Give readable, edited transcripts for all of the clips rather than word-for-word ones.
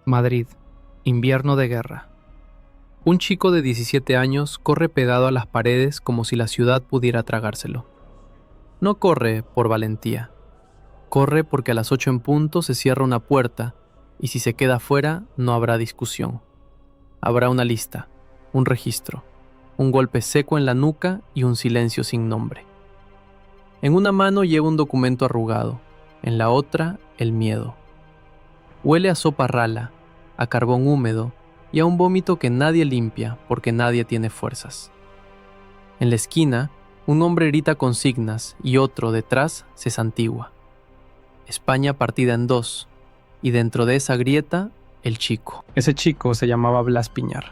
Madrid, invierno de guerra. Un chico de 17 años corre pegado a las paredes como si la ciudad pudiera tragárselo. No corre por valentía. Corre porque a las 8 en punto se cierra una puerta y si se queda afuera no habrá discusión. Habrá una lista, un registro, un golpe seco en la nuca y un silencio sin nombre. En una mano lleva un documento arrugado, en la otra el miedo. Huele a sopa rala, a carbón húmedo y a un vómito que nadie limpia porque nadie tiene fuerzas. En la esquina, un hombre grita consignas y otro detrás se santigua. España partida en dos, y dentro de esa grieta, el chico. Ese chico se llamaba Blas Piñar.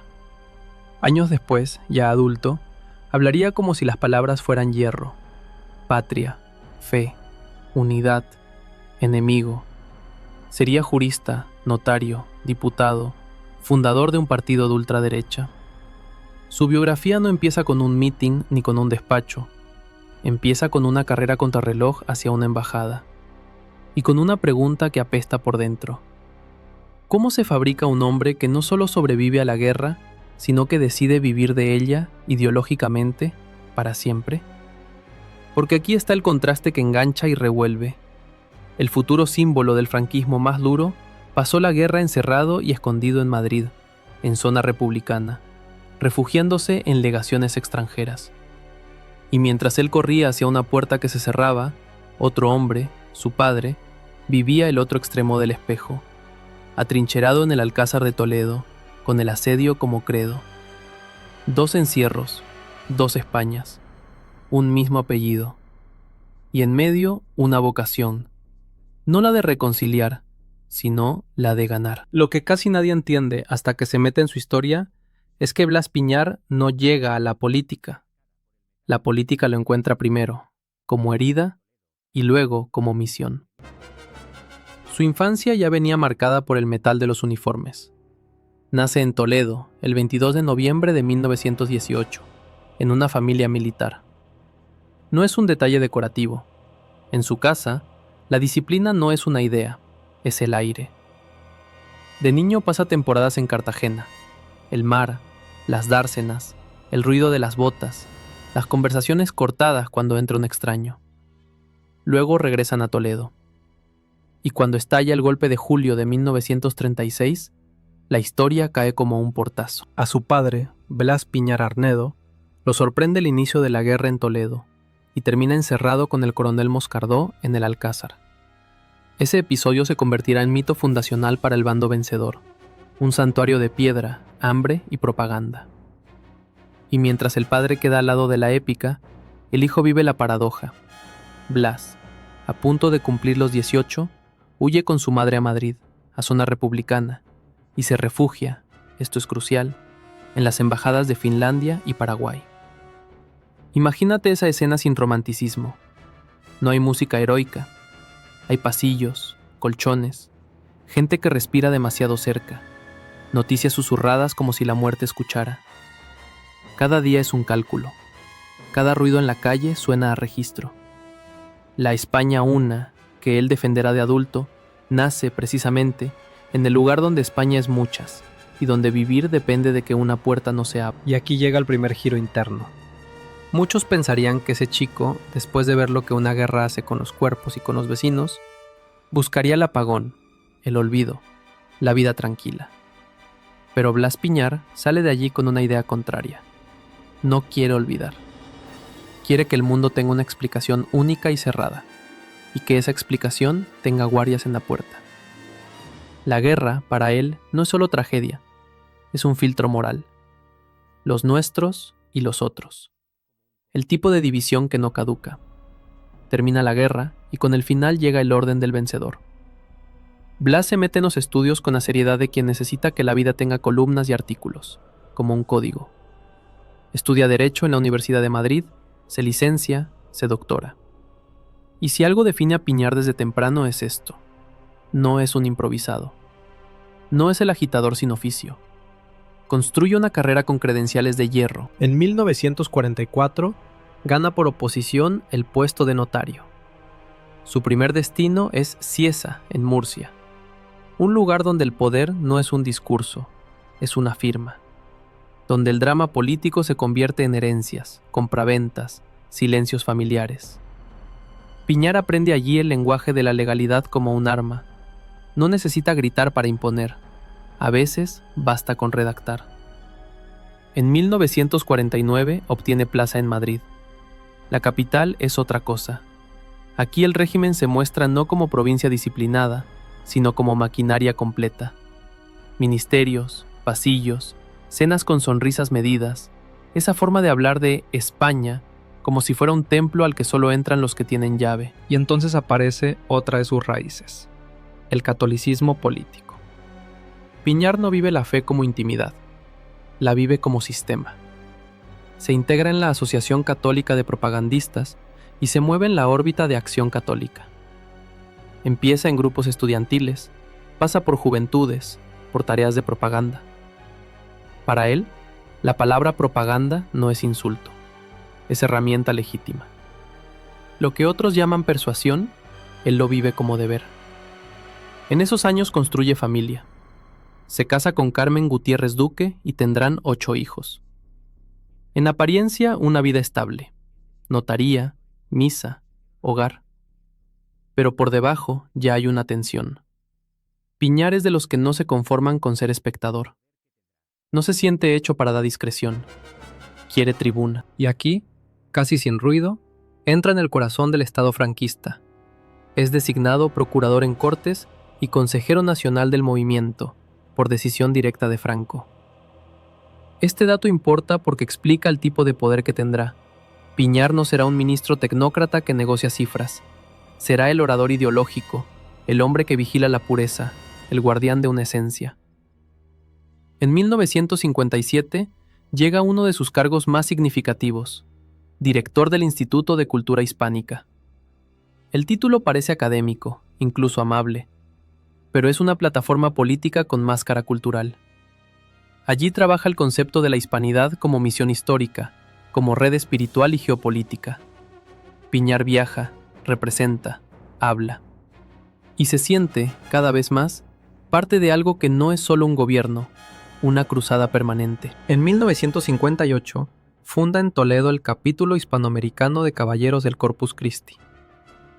Años después, ya adulto, hablaría como si las palabras fueran hierro. Patria, fe, unidad, enemigo. Sería jurista, notario, diputado, fundador de un partido de ultraderecha. Su biografía no empieza con un meeting ni con un despacho. Empieza con una carrera contrarreloj hacia una embajada. Y con una pregunta que apesta por dentro. ¿Cómo se fabrica un hombre que no solo sobrevive a la guerra, sino que decide vivir de ella, ideológicamente, para siempre? Porque aquí está el contraste que engancha y revuelve. El futuro símbolo del franquismo más duro pasó la guerra encerrado y escondido en Madrid, en zona republicana, refugiándose en legaciones extranjeras. Y mientras él corría hacia una puerta que se cerraba, otro hombre, su padre, vivía el otro extremo del espejo, atrincherado en el Alcázar de Toledo, con el asedio como credo. 2 encierros, 2 Españas, un mismo apellido. Y en medio una vocación, no la de reconciliar, sino la de ganar. Lo que casi nadie entiende hasta que se mete en su historia es que Blas Piñar no llega a la política. La política lo encuentra primero, como herida, y luego como misión. Su infancia ya venía marcada por el metal de los uniformes. Nace en Toledo, el 22 de noviembre de 1918, en una familia militar. No es un detalle decorativo. En su casa, la disciplina no es una idea, es el aire. De niño pasa temporadas en Cartagena. El mar, las dársenas, el ruido de las botas, las conversaciones cortadas cuando entra un extraño. Luego regresan a Toledo. Y cuando estalla el golpe de julio de 1936, la historia cae como un portazo. A su padre, Blas Piñar Arnedo, lo sorprende el inicio de la guerra en Toledo y termina encerrado con el coronel Moscardó en el Alcázar. Ese episodio se convertirá en mito fundacional para el bando vencedor, un santuario de piedra, hambre y propaganda. Y mientras el padre queda al lado de la épica, el hijo vive la paradoja. Blas, a punto de cumplir los 18, huye con su madre a Madrid, a zona republicana, y se refugia, esto es crucial, en las embajadas de Finlandia y Paraguay. Imagínate esa escena sin romanticismo. No hay música heroica. Hay pasillos, colchones, gente que respira demasiado cerca, noticias susurradas como si la muerte escuchara. Cada día es un cálculo. Cada ruido en la calle suena a registro. La España una, que él defenderá de adulto, nace precisamente en el lugar donde España es muchas y donde vivir depende de que una puerta no se abra. Y aquí llega el primer giro interno. Muchos pensarían que ese chico, después de ver lo que una guerra hace con los cuerpos y con los vecinos, buscaría el apagón, el olvido, la vida tranquila. Pero Blas Piñar sale de allí con una idea contraria. No quiere olvidar. Quiere que el mundo tenga una explicación única y cerrada, y que esa explicación tenga guardias en la puerta. La guerra, para él, no es solo tragedia, es un filtro moral. Los nuestros y los otros. El tipo de división que no caduca. Termina la guerra y con el final llega el orden del vencedor. Blas se mete en los estudios con la seriedad de quien necesita que la vida tenga columnas y artículos, como un código. Estudia Derecho en la Universidad de Madrid, se licencia, se doctora. Y si algo define a Piñar desde temprano es esto. No es un improvisado. No es el agitador sin oficio. Construye una carrera con credenciales de hierro. En 1944, gana por oposición el puesto de notario. Su primer destino es Cieza, en Murcia. Un lugar donde el poder no es un discurso, es una firma. Donde el drama político se convierte en herencias, compraventas, silencios familiares. Piñar aprende allí el lenguaje de la legalidad como un arma. No necesita gritar para imponer. A veces basta con redactar. En 1949 obtiene plaza en Madrid. La capital es otra cosa. Aquí el régimen se muestra no como provincia disciplinada, sino como maquinaria completa. Ministerios, pasillos, cenas con sonrisas medidas, esa forma de hablar de España como si fuera un templo al que solo entran los que tienen llave. Y entonces aparece otra de sus raíces, el catolicismo político. Piñar no vive la fe como intimidad, la vive como sistema. Se integra en la Asociación Católica de Propagandistas y se mueve en la órbita de Acción Católica. Empieza en grupos estudiantiles, pasa por juventudes, por tareas de propaganda. Para él, la palabra propaganda no es insulto, es herramienta legítima. Lo que otros llaman persuasión, él lo vive como deber. En esos años construye familia. Se casa con Carmen Gutiérrez Duque y tendrán 8 hijos. En apariencia, una vida estable. Notaría, misa, hogar. Pero por debajo ya hay una tensión. Piñar es de los que no se conforman con ser espectador. No se siente hecho para la discreción. Quiere tribuna. Y aquí, casi sin ruido, entra en el corazón del Estado franquista. Es designado procurador en Cortes y consejero nacional del movimiento, por decisión directa de Franco. Este dato importa porque explica el tipo de poder que tendrá. Piñar no será un ministro tecnócrata que negocia cifras. Será el orador ideológico, el hombre que vigila la pureza, el guardián de una esencia. En 1957 llega uno de sus cargos más significativos, director del Instituto de Cultura Hispánica. El título parece académico, incluso amable, pero es una plataforma política con máscara cultural. Allí trabaja el concepto de la hispanidad como misión histórica, como red espiritual y geopolítica. Piñar viaja, representa, habla. Y se siente, cada vez más, parte de algo que no es solo un gobierno, una cruzada permanente. En 1958, funda en Toledo el capítulo hispanoamericano de Caballeros del Corpus Christi.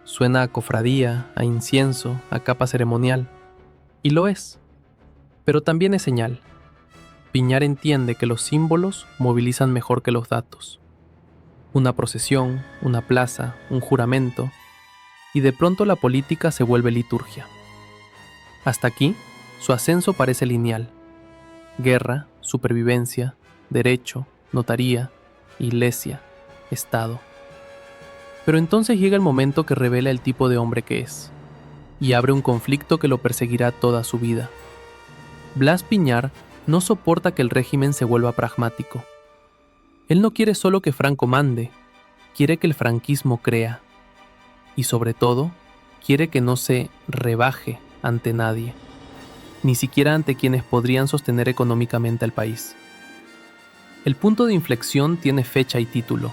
Suena a cofradía, a incienso, a capa ceremonial. Y lo es. Pero también es señal. Piñar entiende que los símbolos movilizan mejor que los datos. Una procesión, una plaza, un juramento, y de pronto la política se vuelve liturgia. Hasta aquí, su ascenso parece lineal. Guerra, supervivencia, derecho, notaría, iglesia, Estado. Pero entonces llega el momento que revela el tipo de hombre que es, y abre un conflicto que lo perseguirá toda su vida. Blas Piñar no soporta que el régimen se vuelva pragmático. Él no quiere solo que Franco mande, quiere que el franquismo crea. Y sobre todo, quiere que no se rebaje ante nadie, ni siquiera ante quienes podrían sostener económicamente al país. El punto de inflexión tiene fecha y título,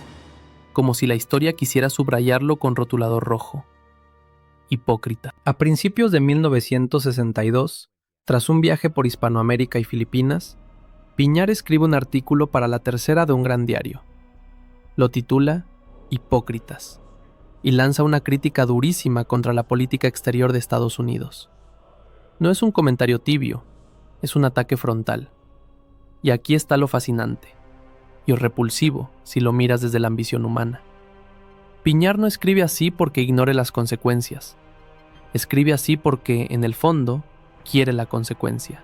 como si la historia quisiera subrayarlo con rotulador rojo. Hipócrita. A principios de 1962, tras un viaje por Hispanoamérica y Filipinas, Piñar escribe un artículo para la tercera de un gran diario. Lo titula Hipócritas, y lanza una crítica durísima contra la política exterior de Estados Unidos. No es un comentario tibio, es un ataque frontal. Y aquí está lo fascinante, y repulsivo si lo miras desde la ambición humana. Piñar no escribe así porque ignore las consecuencias. Escribe así porque, en el fondo, quiere la consecuencia.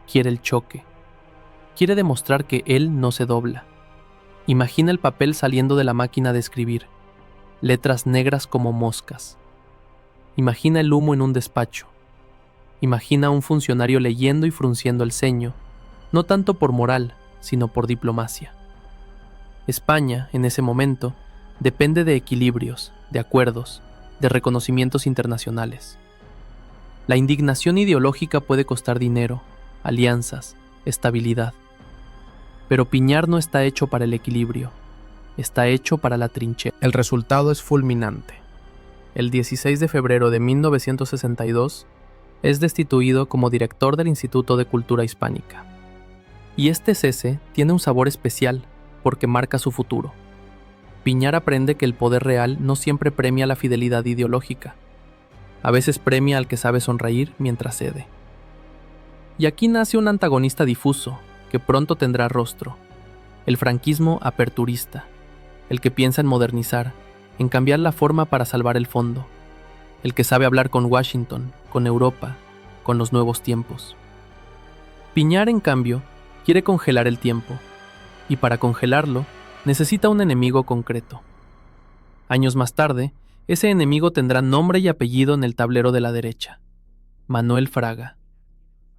Quiere el choque. Quiere demostrar que él no se dobla. Imagina el papel saliendo de la máquina de escribir, letras negras como moscas. Imagina el humo en un despacho. Imagina a un funcionario leyendo y frunciendo el ceño, no tanto por moral, sino por diplomacia. España, en ese momento, depende de equilibrios, de acuerdos, de reconocimientos internacionales. La indignación ideológica puede costar dinero, alianzas, estabilidad. Pero Piñar no está hecho para el equilibrio, está hecho para la trinchera. El resultado es fulminante. El 16 de febrero de 1962, Es destituido como director del Instituto de Cultura Hispánica. Y este cese tiene un sabor especial porque marca su futuro. Piñar aprende que el poder real no siempre premia la fidelidad ideológica. A veces premia al que sabe sonreír mientras cede. Y aquí nace un antagonista difuso que pronto tendrá rostro: el franquismo aperturista, el que piensa en modernizar, en cambiar la forma para salvar el fondo, el que sabe hablar con Washington, con Europa, con los nuevos tiempos. Piñar, en cambio, quiere congelar el tiempo, y para congelarlo necesita un enemigo concreto. Años más tarde, ese enemigo tendrá nombre y apellido en el tablero de la derecha: Manuel Fraga,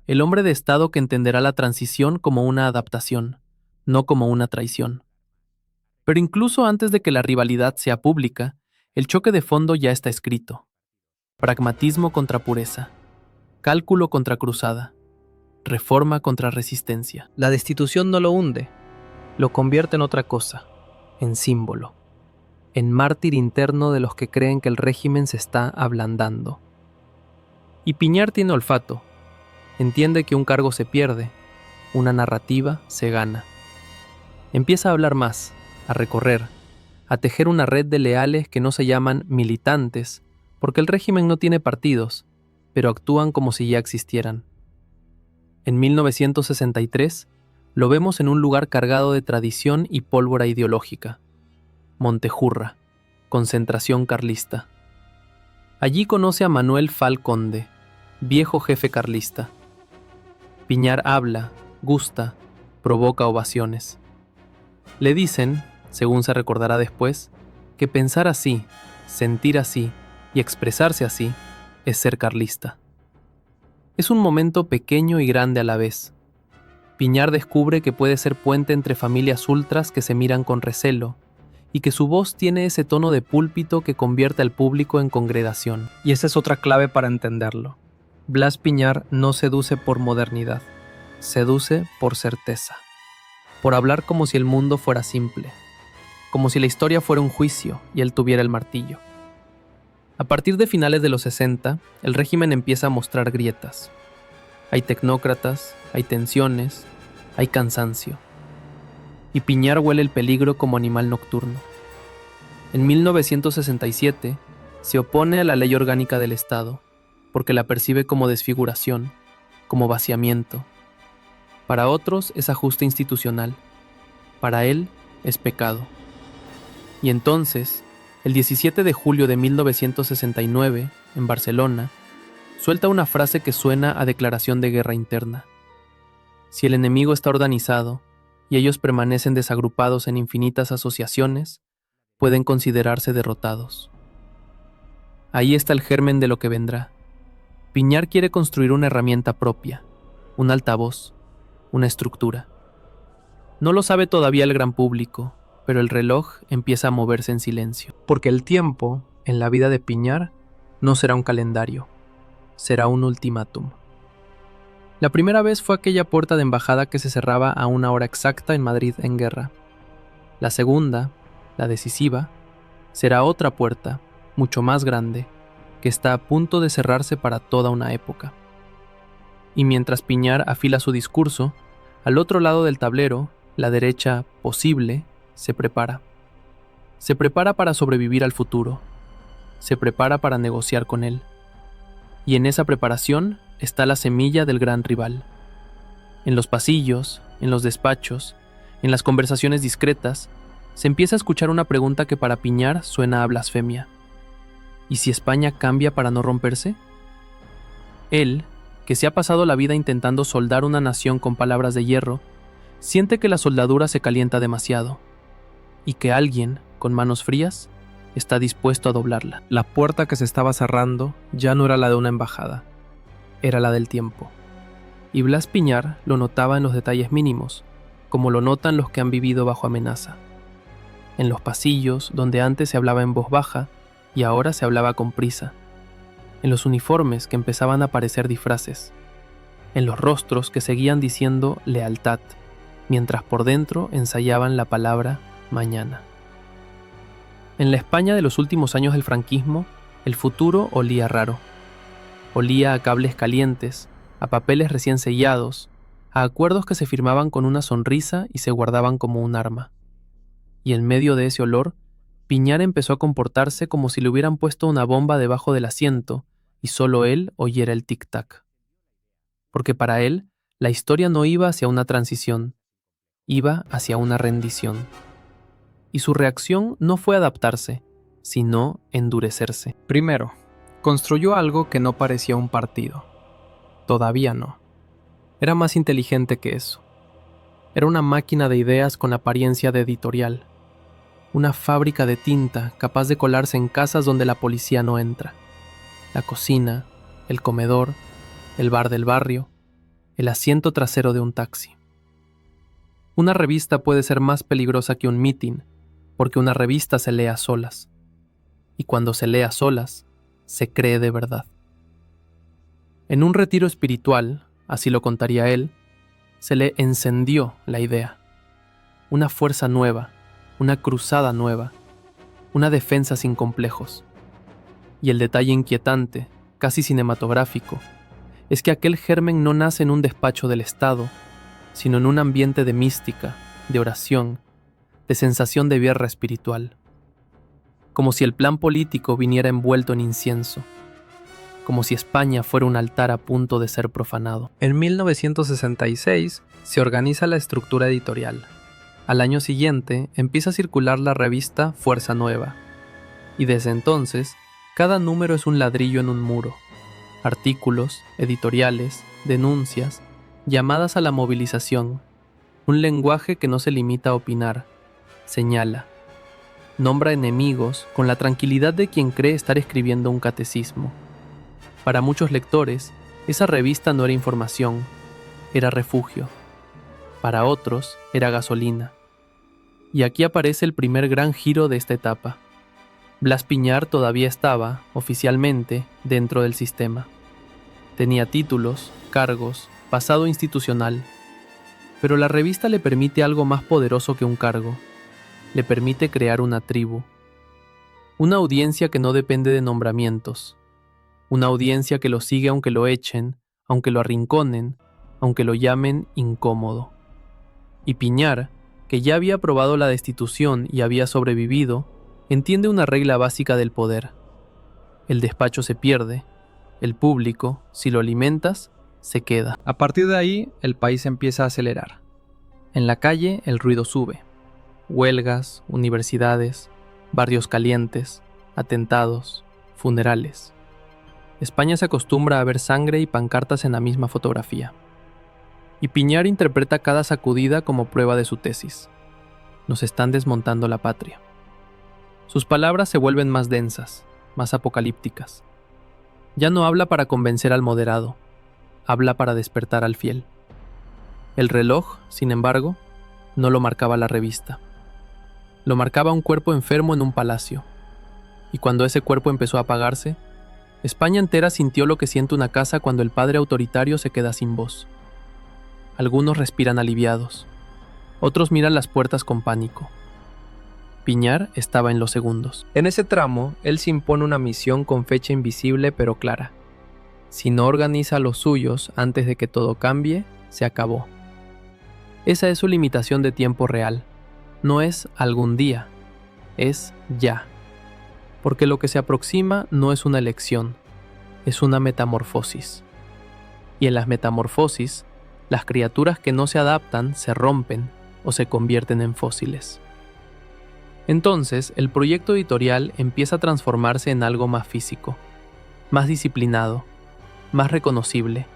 el hombre de Estado que entenderá la transición como una adaptación, no como una traición. Pero incluso antes de que la rivalidad sea pública, el choque de fondo ya está escrito: pragmatismo contra pureza, cálculo contra cruzada, reforma contra resistencia. La destitución no lo hunde, lo convierte en otra cosa, en símbolo, en mártir interno de los que creen que el régimen se está ablandando. Y Piñar tiene olfato, entiende que un cargo se pierde, una narrativa se gana. Empieza a hablar más, a recorrer, a tejer una red de leales que no se llaman militantes, porque el régimen no tiene partidos, pero actúan como si ya existieran. En 1963, lo vemos en un lugar cargado de tradición y pólvora ideológica: Montejurra, concentración carlista. Allí conoce a Manuel Fal Conde, viejo jefe carlista. Piñar habla, gusta, provoca ovaciones. Le dicen, según se recordará después, que pensar así, sentir así y expresarse así es ser carlista. Es un momento pequeño y grande a la vez. Piñar descubre que puede ser puente entre familias ultras que se miran con recelo, y que su voz tiene ese tono de púlpito que convierte al público en congregación. Y esa es otra clave para entenderlo. Blas Piñar no seduce por modernidad, seduce por certeza, por hablar como si el mundo fuera simple, como si la historia fuera un juicio y él tuviera el martillo. A partir de finales de los 60, el régimen empieza a mostrar grietas. Hay tecnócratas, hay tensiones, hay cansancio. Y Piñar huele el peligro como animal nocturno. En 1967, se opone a la ley orgánica del Estado, porque la percibe como desfiguración, como vaciamiento. Para otros es ajuste institucional, para él es pecado. Y entonces, el 17 de julio de 1969, en Barcelona, suelta una frase que suena a declaración de guerra interna. Si el enemigo está organizado y ellos permanecen desagrupados en infinitas asociaciones, pueden considerarse derrotados. Ahí está el germen de lo que vendrá. Piñar quiere construir una herramienta propia, un altavoz, una estructura. No lo sabe todavía el gran público, pero el reloj empieza a moverse en silencio. Porque el tiempo, en la vida de Piñar, no será un calendario, será un ultimátum. La primera vez fue aquella puerta de embajada que se cerraba a una hora exacta en Madrid en guerra. La segunda, la decisiva, será otra puerta, mucho más grande, que está a punto de cerrarse para toda una época. Y mientras Piñar afila su discurso, al otro lado del tablero, la derecha posible se prepara. Se prepara para sobrevivir al futuro. Se prepara para negociar con él. Y en esa preparación está la semilla del gran rival. En los pasillos, en los despachos, en las conversaciones discretas, se empieza a escuchar una pregunta que para Piñar suena a blasfemia. ¿Y si España cambia para no romperse? Él, que se ha pasado la vida intentando soldar una nación con palabras de hierro, siente que la soldadura se calienta demasiado, y que alguien, con manos frías, está dispuesto a doblarla. La puerta que se estaba cerrando ya no era la de una embajada, era la del tiempo. Y Blas Piñar lo notaba en los detalles mínimos, como lo notan los que han vivido bajo amenaza. En los pasillos, donde antes se hablaba en voz baja, y ahora se hablaba con prisa. En los uniformes que empezaban a parecer disfraces. En los rostros que seguían diciendo lealtad, mientras por dentro ensayaban la palabra mañana. En la España de los últimos años del franquismo, el futuro olía raro. Olía a cables calientes, a papeles recién sellados, a acuerdos que se firmaban con una sonrisa y se guardaban como un arma. Y en medio de ese olor, Piñar empezó a comportarse como si le hubieran puesto una bomba debajo del asiento y solo él oyera el tic-tac. Porque para él, la historia no iba hacia una transición, iba hacia una rendición. Y su reacción no fue adaptarse, sino endurecerse. Primero, construyó algo que no parecía un partido. Todavía no. Era más inteligente que eso. Era una máquina de ideas con apariencia de editorial. Una fábrica de tinta capaz de colarse en casas donde la policía no entra. La cocina, el comedor, el bar del barrio, el asiento trasero de un taxi. Una revista puede ser más peligrosa que un mitin, porque una revista se lee a solas. Y cuando se lee a solas, se cree de verdad. En un retiro espiritual, así lo contaría él, se le encendió la idea. Una fuerza nueva, una cruzada nueva, una defensa sin complejos. Y el detalle inquietante, casi cinematográfico, es que aquel germen no nace en un despacho del Estado, sino en un ambiente de mística, de oración, de sensación de guerra espiritual. Como si el plan político viniera envuelto en incienso, como si España fuera un altar a punto de ser profanado. En 1966 se organiza la estructura editorial. Al año siguiente empieza a circular la revista Fuerza Nueva, y desde entonces cada número es un ladrillo en un muro. Artículos, editoriales, denuncias, llamadas a la movilización, un lenguaje que no se limita a opinar, señala, nombra enemigos con la tranquilidad de quien cree estar escribiendo un catecismo. Para muchos lectores, esa revista no era información, era refugio. Para otros, era gasolina. Y aquí aparece el primer gran giro de esta etapa. Blas Piñar todavía estaba, oficialmente, dentro del sistema. Tenía títulos, cargos, pasado institucional. Pero la revista le permite algo más poderoso que un cargo. Le permite crear una tribu. Una audiencia que no depende de nombramientos. Una audiencia que lo sigue aunque lo echen, aunque lo arrinconen, aunque lo llamen incómodo. Y Piñar, que ya había aprobado la destitución y había sobrevivido, entiende una regla básica del poder. El despacho se pierde, el público, si lo alimentas, se queda. A partir de ahí, el país empieza a acelerar. En la calle, el ruido sube. Huelgas, universidades, barrios calientes, atentados, funerales. España se acostumbra a ver sangre y pancartas en la misma fotografía. Y Piñar interpreta cada sacudida como prueba de su tesis. Nos están desmontando la patria. Sus palabras se vuelven más densas, más apocalípticas. Ya no habla para convencer al moderado, habla para despertar al fiel. El reloj, sin embargo, no lo marcaba la revista. Lo marcaba un cuerpo enfermo en un palacio. Y cuando ese cuerpo empezó a apagarse, España entera sintió lo que siente una casa cuando el padre autoritario se queda sin voz. Algunos respiran aliviados, otros miran las puertas con pánico. Piñar estaba en los segundos. En ese tramo, él se impone una misión con fecha invisible pero clara. Si no organiza a los suyos antes de que todo cambie, se acabó. Esa es su limitación de tiempo real. No es algún día, es ya. Porque lo que se aproxima no es una elección, es una metamorfosis. Y en las metamorfosis, las criaturas que no se adaptan se rompen o se convierten en fósiles. Entonces, el proyecto editorial empieza a transformarse en algo más físico, más disciplinado, más reconocible.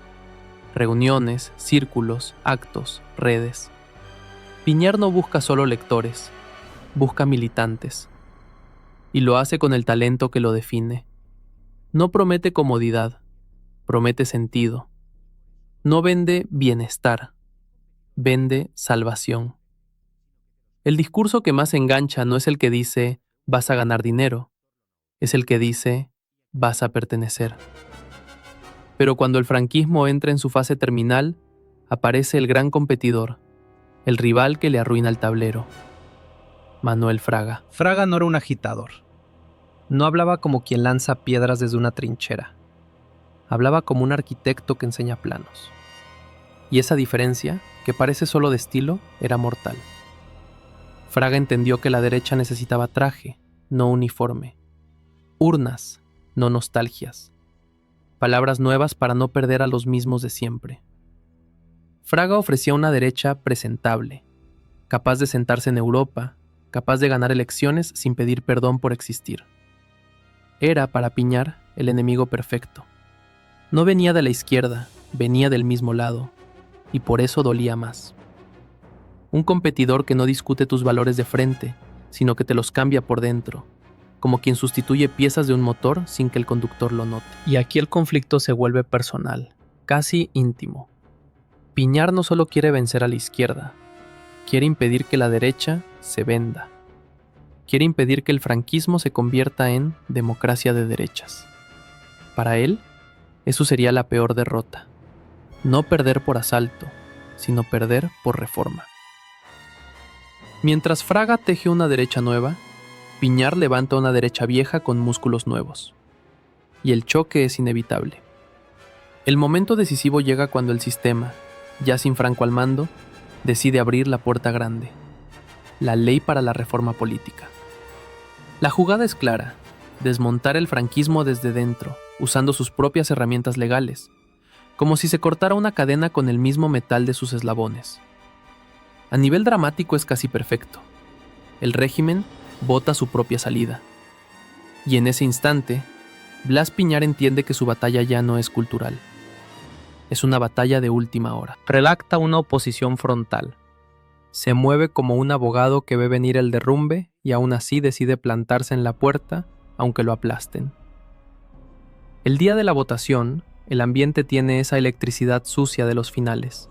Reuniones, círculos, actos, redes. Piñar no busca solo lectores, busca militantes. Y lo hace con el talento que lo define. No promete comodidad, promete sentido. No vende bienestar, vende salvación. El discurso que más engancha no es el que dice vas a ganar dinero, es el que dice vas a pertenecer. Pero cuando el franquismo entra en su fase terminal, aparece el gran competidor, el rival que le arruina el tablero. Manuel Fraga. Fraga no era un agitador. No hablaba como quien lanza piedras desde una trinchera. Hablaba como un arquitecto que enseña planos. Y esa diferencia, que parece solo de estilo, era mortal. Fraga entendió que la derecha necesitaba traje, no uniforme. Urnas, no nostalgias. Palabras nuevas para no perder a los mismos de siempre. Fraga ofrecía una derecha presentable, capaz de sentarse en Europa, capaz de ganar elecciones sin pedir perdón por existir. Era, para Piñar, el enemigo perfecto. No venía de la izquierda, venía del mismo lado, y por eso dolía más. Un competidor que no discute tus valores de frente, sino que te los cambia por dentro, como quien sustituye piezas de un motor sin que el conductor lo note. Y aquí el conflicto se vuelve personal, casi íntimo. Piñar no solo quiere vencer a la izquierda, quiere impedir que la derecha se venda. Quiere impedir que el franquismo se convierta en democracia de derechas. Para él, eso sería la peor derrota. No perder por asalto, sino perder por reforma. Mientras Fraga teje una derecha nueva, Piñar levanta una derecha vieja con músculos nuevos. Y el choque es inevitable. El momento decisivo llega cuando el sistema, ya sin Franco al mando, decide abrir la puerta grande. La ley para la reforma política. La jugada es clara: desmontar el franquismo desde dentro, usando sus propias herramientas legales, como si se cortara una cadena con el mismo metal de sus eslabones. A nivel dramático es casi perfecto. El régimen vota su propia salida. Y en ese instante, Blas Piñar entiende que su batalla ya no es cultural. Es una batalla de última hora. Redacta una oposición frontal. Se mueve como un abogado que ve venir el derrumbe y aún así decide plantarse en la puerta, aunque lo aplasten. El día de la votación, el ambiente tiene esa electricidad sucia de los finales.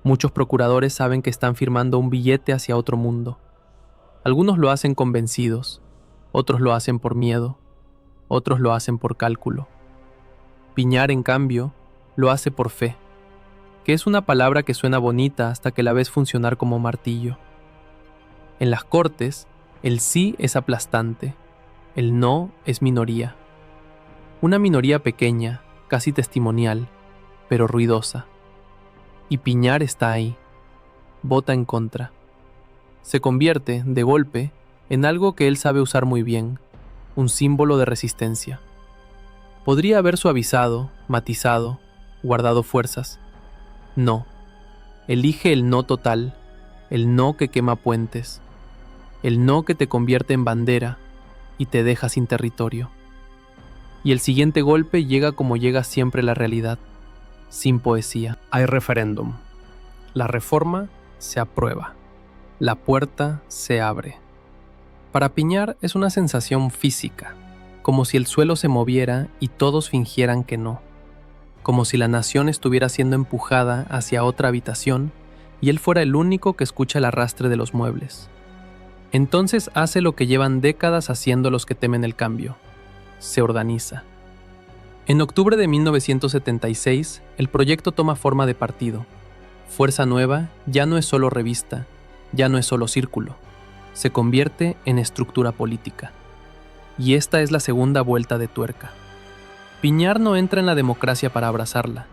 Muchos procuradores saben que están firmando un billete hacia otro mundo. Algunos lo hacen convencidos, otros lo hacen por miedo, otros lo hacen por cálculo. Piñar, en cambio, lo hace por fe, que es una palabra que suena bonita hasta que la ves funcionar como martillo. En las Cortes, el sí es aplastante, el no es minoría. Una minoría pequeña, casi testimonial, pero ruidosa. Y Piñar está ahí. Vota en contra. Se convierte, de golpe, en algo que él sabe usar muy bien, un símbolo de resistencia. Podría haber suavizado, matizado, guardado fuerzas. No. Elige el no total, el no que quema puentes, el no que te convierte en bandera y te deja sin territorio. Y el siguiente golpe llega como llega siempre la realidad, sin poesía. Hay referéndum. La reforma se aprueba. La puerta se abre. Para Piñar es una sensación física, como si el suelo se moviera y todos fingieran que no, como si la nación estuviera siendo empujada hacia otra habitación y él fuera el único que escucha el arrastre de los muebles. Entonces hace lo que llevan décadas haciendo los que temen el cambio: se organiza. En octubre de 1976, el proyecto toma forma de partido. Fuerza Nueva ya no es solo revista, ya no es solo círculo, se convierte en estructura política. Y esta es la segunda vuelta de tuerca. Piñar no entra en la democracia para abrazarla,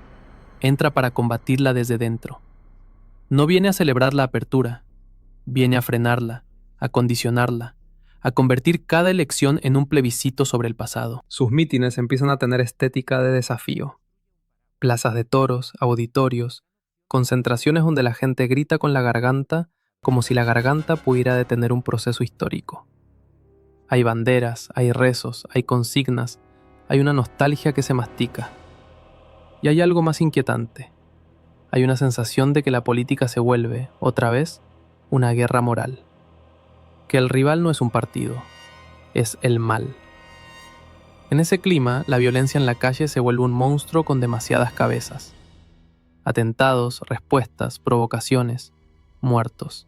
entra para combatirla desde dentro. No viene a celebrar la apertura, viene a frenarla, a condicionarla, a convertir cada elección en un plebiscito sobre el pasado. Sus mítines empiezan a tener estética de desafío. Plazas de toros, auditorios, concentraciones donde la gente grita con la garganta como si la garganta pudiera detener un proceso histórico. Hay banderas, hay rezos, hay consignas, hay una nostalgia que se mastica. Y hay algo más inquietante. Hay una sensación de que la política se vuelve, otra vez, una guerra moral. Que el rival no es un partido, es el mal. En ese clima, la violencia en la calle se vuelve un monstruo con demasiadas cabezas. Atentados, respuestas, provocaciones, muertos.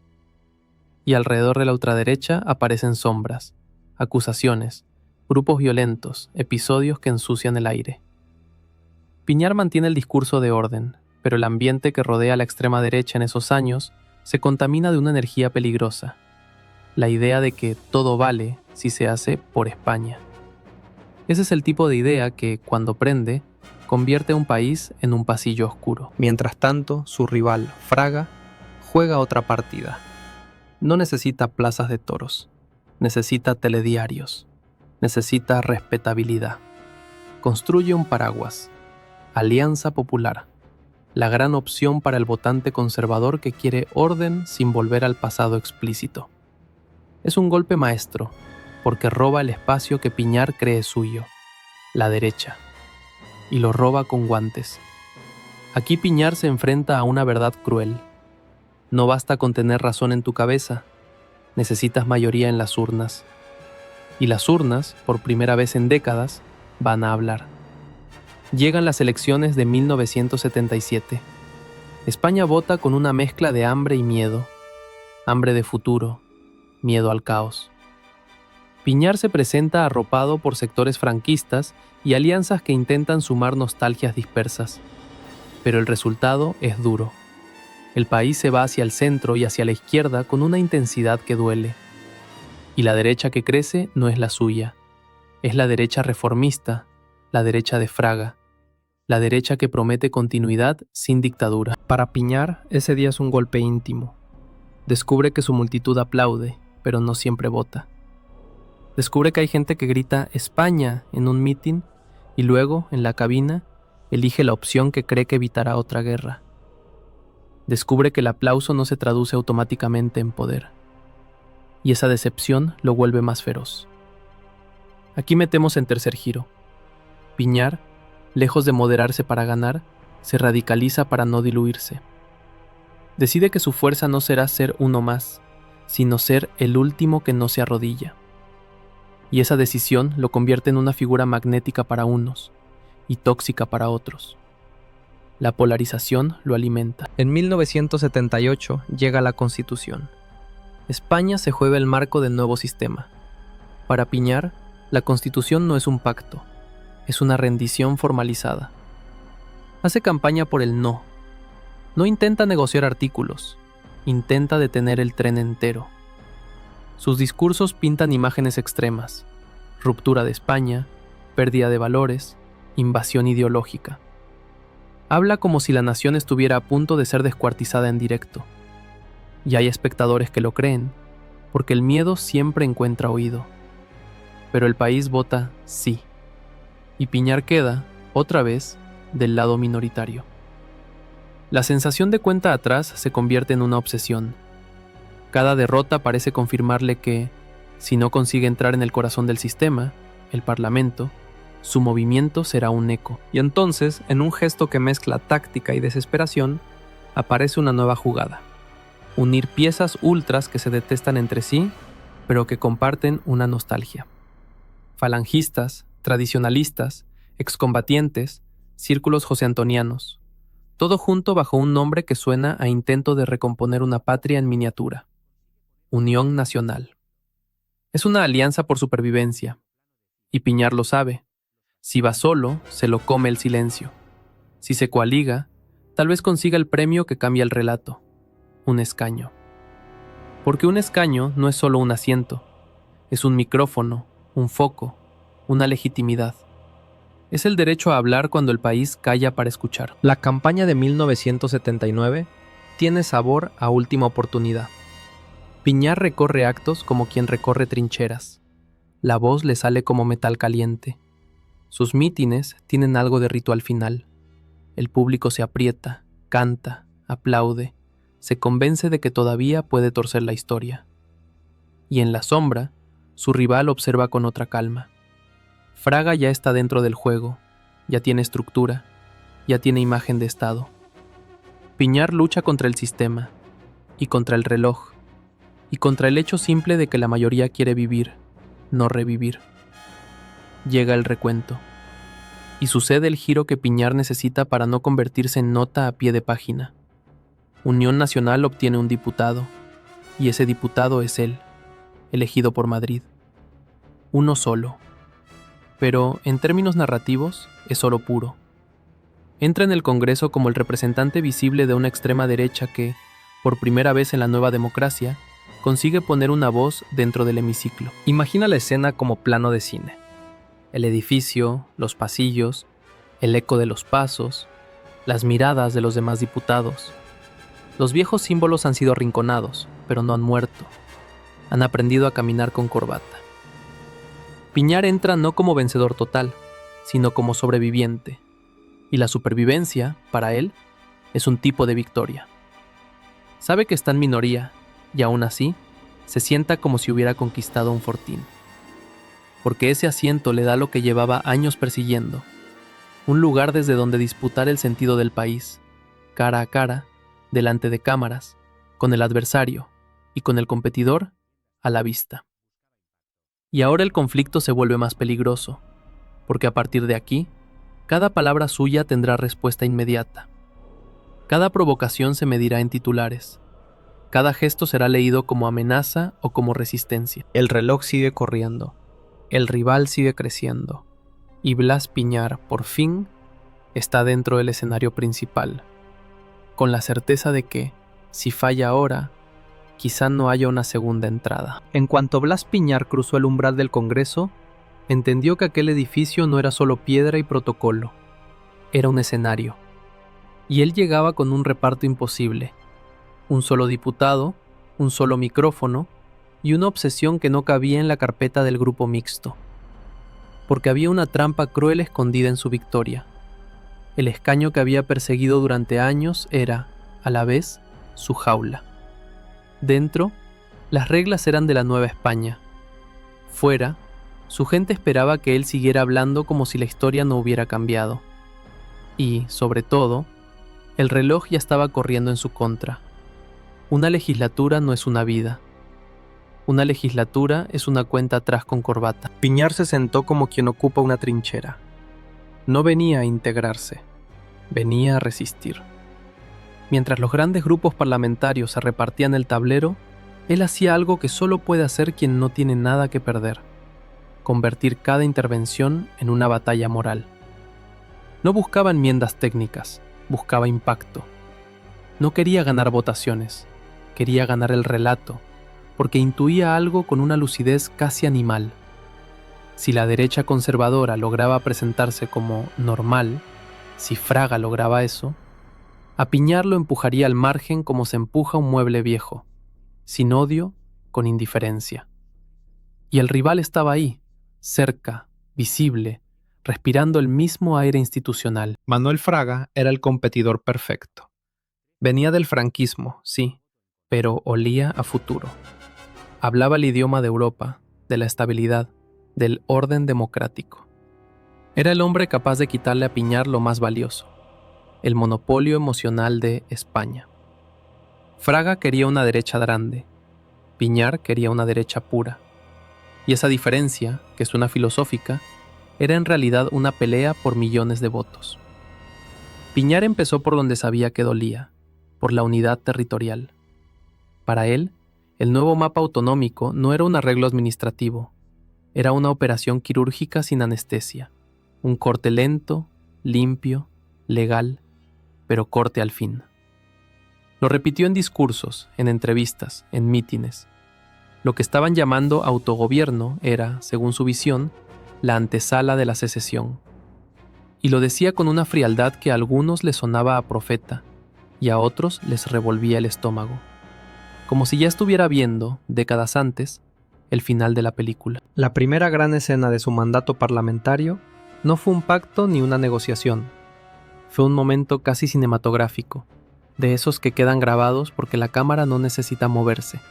Y alrededor de la ultraderecha aparecen sombras, acusaciones, grupos violentos, episodios que ensucian el aire. Piñar mantiene el discurso de orden, pero el ambiente que rodea a la extrema derecha en esos años se contamina de una energía peligrosa. La idea de que todo vale si se hace por España. Ese es el tipo de idea que, cuando prende, convierte a un país en un pasillo oscuro. Mientras tanto, su rival, Fraga, juega otra partida. No necesita plazas de toros, necesita telediarios, necesita respetabilidad. Construye un paraguas, Alianza Popular, la gran opción para el votante conservador que quiere orden sin volver al pasado explícito. Es un golpe maestro, porque roba el espacio que Piñar cree suyo, la derecha, y lo roba con guantes. Aquí Piñar se enfrenta a una verdad cruel. No basta con tener razón en tu cabeza, necesitas mayoría en las urnas. Y las urnas, por primera vez en décadas, van a hablar. Llegan las elecciones de 1977. España vota con una mezcla de hambre y miedo. Hambre de futuro, miedo al caos. Piñar se presenta arropado por sectores franquistas y alianzas que intentan sumar nostalgias dispersas. Pero el resultado es duro. El país se va hacia el centro y hacia la izquierda con una intensidad que duele. Y la derecha que crece no es la suya. Es la derecha reformista, la derecha de Fraga, la derecha que promete continuidad sin dictadura. Para Piñar, ese día es un golpe íntimo. Descubre que su multitud aplaude, pero no siempre vota. Descubre que hay gente que grita «España» en un mitin y luego, en la cabina, elige la opción que cree que evitará otra guerra. Descubre que el aplauso no se traduce automáticamente en poder. Y esa decepción lo vuelve más feroz. Aquí metemos en tercer giro. Piñar, lejos de moderarse para ganar, se radicaliza para no diluirse. Decide que su fuerza no será ser uno más, sino ser el último que no se arrodilla. Y esa decisión lo convierte en una figura magnética para unos y tóxica para otros. La polarización lo alimenta. En 1978 llega la Constitución. España se juega el marco del nuevo sistema. Para Piñar, la Constitución no es un pacto, es una rendición formalizada. Hace campaña por el no. No intenta negociar artículos, intenta detener el tren entero. Sus discursos pintan imágenes extremas: ruptura de España, pérdida de valores, invasión ideológica. Habla como si la nación estuviera a punto de ser descuartizada en directo. Y hay espectadores que lo creen, porque el miedo siempre encuentra oído. Pero el país vota sí. Y Piñar queda, otra vez, del lado minoritario. La sensación de cuenta atrás se convierte en una obsesión. Cada derrota parece confirmarle que, si no consigue entrar en el corazón del sistema, el Parlamento, su movimiento será un eco. Y entonces, en un gesto que mezcla táctica y desesperación, aparece una nueva jugada. Unir piezas ultras que se detestan entre sí, pero que comparten una nostalgia. Falangistas, tradicionalistas, excombatientes, círculos joseantonianos. Todo junto bajo un nombre que suena a intento de recomponer una patria en miniatura. Unión Nacional. Es una alianza por supervivencia. Y Piñar lo sabe. Si va solo, se lo come el silencio. Si se coaliga, tal vez consiga el premio que cambia el relato. Un escaño. Porque un escaño no es solo un asiento. Es un micrófono, un foco, una legitimidad. Es el derecho a hablar cuando el país calla para escuchar. La campaña de 1979 tiene sabor a última oportunidad. Piñar recorre actos como quien recorre trincheras. La voz le sale como metal caliente. Sus mítines tienen algo de ritual final. El público se aprieta, canta, aplaude, se convence de que todavía puede torcer la historia. Y en la sombra, su rival observa con otra calma. Fraga ya está dentro del juego, ya tiene estructura, ya tiene imagen de Estado. Piñar lucha contra el sistema, y contra el reloj, y contra el hecho simple de que la mayoría quiere vivir, no revivir. Llega el recuento, y sucede el giro que Piñar necesita para no convertirse en nota a pie de página. Unión Nacional obtiene un diputado, y ese diputado es él, elegido por Madrid. Uno solo. Pero, en términos narrativos, es oro puro. Entra en el Congreso como el representante visible de una extrema derecha que, por primera vez en la nueva democracia, consigue poner una voz dentro del hemiciclo. Imagina la escena como plano de cine. El edificio, los pasillos, el eco de los pasos, las miradas de los demás diputados. Los viejos símbolos han sido arrinconados, pero no han muerto. Han aprendido a caminar con corbata. Piñar entra no como vencedor total, sino como sobreviviente. Y la supervivencia, para él, es un tipo de victoria. Sabe que está en minoría, y aún así, se sienta como si hubiera conquistado un fortín. Porque ese asiento le da lo que llevaba años persiguiendo, un lugar desde donde disputar el sentido del país, cara a cara, delante de cámaras, con el adversario y con el competidor a la vista. Y ahora el conflicto se vuelve más peligroso, porque a partir de aquí, cada palabra suya tendrá respuesta inmediata. Cada provocación se medirá en titulares. Cada gesto será leído como amenaza o como resistencia. El reloj sigue corriendo. El rival sigue creciendo. Y Blas Piñar, por fin, está dentro del escenario principal, con la certeza de que, si falla ahora, quizá no haya una segunda entrada. En cuanto Blas Piñar cruzó el umbral del Congreso, entendió que aquel edificio no era solo piedra y protocolo, era un escenario. Y él llegaba con un reparto imposible, un solo diputado, un solo micrófono y una obsesión que no cabía en la carpeta del grupo mixto. Porque había una trampa cruel escondida en su victoria. El escaño que había perseguido durante años era, a la vez, su jaula. Dentro, las reglas eran de la Nueva España. Fuera, su gente esperaba que él siguiera hablando como si la historia no hubiera cambiado. Y, sobre todo, el reloj ya estaba corriendo en su contra. Una legislatura no es una vida. Una legislatura es una cuenta atrás con corbata. Piñar se sentó como quien ocupa una trinchera. No venía a integrarse, venía a resistir. Mientras los grandes grupos parlamentarios se repartían el tablero, él hacía algo que solo puede hacer quien no tiene nada que perder: convertir cada intervención en una batalla moral. No buscaba enmiendas técnicas, buscaba impacto. No quería ganar votaciones, quería ganar el relato, porque intuía algo con una lucidez casi animal. Si la derecha conservadora lograba presentarse como normal, si Fraga lograba eso, a Piñar lo empujaría al margen como se empuja un mueble viejo, sin odio, con indiferencia. Y el rival estaba ahí, cerca, visible, respirando el mismo aire institucional. Manuel Fraga era el competidor perfecto. Venía del franquismo, sí, pero olía a futuro. Hablaba el idioma de Europa, de la estabilidad, del orden democrático. Era el hombre capaz de quitarle a Piñar lo más valioso: el monopolio emocional de España. Fraga quería una derecha grande, Piñar quería una derecha pura. Y esa diferencia, que suena filosófica, era en realidad una pelea por millones de votos. Piñar empezó por donde sabía que dolía, por la unidad territorial. Para él, el nuevo mapa autonómico no era un arreglo administrativo, era una operación quirúrgica sin anestesia, un corte lento, limpio, legal, pero corte al fin. Lo repitió en discursos, en entrevistas, en mítines. Lo que estaban llamando autogobierno era, según su visión, la antesala de la secesión. Y lo decía con una frialdad que a algunos les sonaba a profeta y a otros les revolvía el estómago, como si ya estuviera viendo, décadas antes, el final de la película. La primera gran escena de su mandato parlamentario no fue un pacto ni una negociación. Fue un momento casi cinematográfico, de esos que quedan grabados porque la cámara no necesita moverse.